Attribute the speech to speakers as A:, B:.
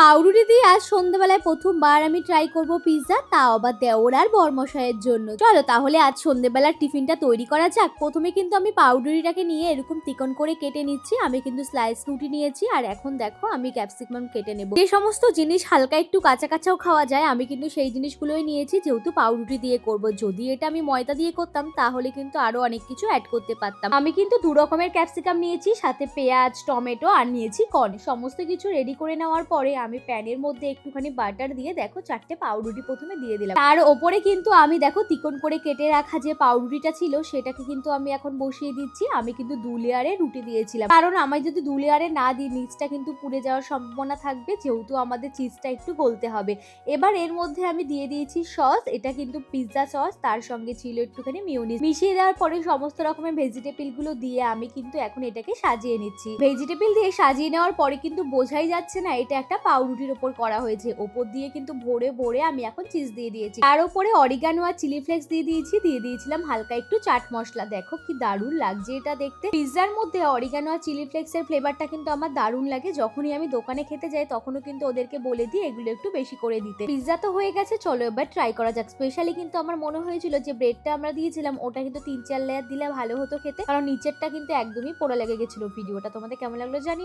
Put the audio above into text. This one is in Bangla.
A: পাউরুটি দিয়ে আজ সন্ধ্যাবেলায় প্রথমবার আমি ট্রাই করব পিৎজা, তাও আবার দেওর আর বরমশাইয়ের জন্য। চলো তাহলে আজ সন্ধ্যাবেলার টিফিনটা তৈরি করা যাক। প্রথমে কিন্তু আমি পাউরুটিটাকে নিয়ে এরকম তিকন করে কেটে নিচ্ছি। আমি কিন্তু স্লাইস রুটি নিয়েছি, আর এখন দেখো আমি ক্যাপসিকাম কেটে নেব। যে সমস্ত জিনিস হালকা একটু কাঁচা কাঁচাও খাওয়া যায় আমি কিন্তু সেই জিনিসগুলোই নিয়েছি, যেহেতু পাউরুটি দিয়ে করব। যদি এটা আমি ময়দা দিয়ে করতাম তাহলে কিন্তু আরো অনেক কিছু অ্যাড করতে পারতাম। আমি কিন্তু দু রকমের ক্যাপসিকাম নিয়েছি, সাথে পেঁয়াজ, টমেটো আর নিয়েছি কর্ন। সমস্ত কিছু রেডি করে নেওয়ার পরে আমি প্যানের মধ্যে একটুখানি বাটার দিয়ে দেখো 4টে পাউরুটি প্রথমে দিয়ে দিলাম। তার ওপরে কিন্তু আমি দেখো তিকন করে কেটে রাখা যে পাউরুটিটা ছিল সেটাকে কিন্তু আমি এখন বসিয়ে দিচ্ছি। আমি কিন্তু 2 লেয়ারে রুটি দিয়েছিলাম, কারণ আমি যদি 2 লেয়ারে না দিই নিচটা কিন্তু পুড়ে যাওয়ার সম্ভাবনা থাকবে, যেহেতু আমাদের চিজটা একটু গলতে হবে। এবার এর মধ্যে আমি দিয়ে দিয়েছি সস, এটা কিন্তু পিৎজা সস, তার সঙ্গে ছিল একটুখানি মিউনিস। মিশিয়ে দেওয়ার পরে সমস্ত রকমের ভেজিটেবল গুলো দিয়ে আমি কিন্তু এখন এটাকে সাজিয়ে নিচ্ছি। ভেজিটেবল দিয়ে সাজিয়ে নেওয়ার পরে কিন্তু বোঝাই যাচ্ছে না এটা একটা পাউরুটির ওপর করা হয়েছে। ওপর দিয়ে কিন্তু ভরে ভরে আমি এখন চিজ দিয়ে দিয়েছি। তার উপরে অরিগানো আর চিলি ফ্লেক্স দিয়ে দিয়েছি, দিয়ে দিয়েছিলাম হালকা একটু চাট মশলা। দেখো কি দারুণ লাগছে এটা দেখতে। পিৎজার মধ্যে অরিগানো আর চিলি ফ্লেক্স এর ফ্লেভারটা কিন্তু আমার দারুণ লাগে। যখনই আমি দোকানে খেতে যাই তখনও কিন্তু ওদেরকে বলে দিই এগুলো একটু বেশি করে দিতে। পিৎজা তো হয়ে গেছে, চলো এবার ট্রাই করা যাক। স্পেশালি কিন্তু আমার মনে হয়েছিল যে ব্রেডটা আমরা দিয়েছিলাম ওটা কিন্তু 3-4 লেয়ার দিলে ভালো হতো খেতে, কারণ নিচেরটা কিন্তু একদমই পোড়া লেগে গেছিল। ভিডিওটা তোমাদের কেমন লাগলো জানি।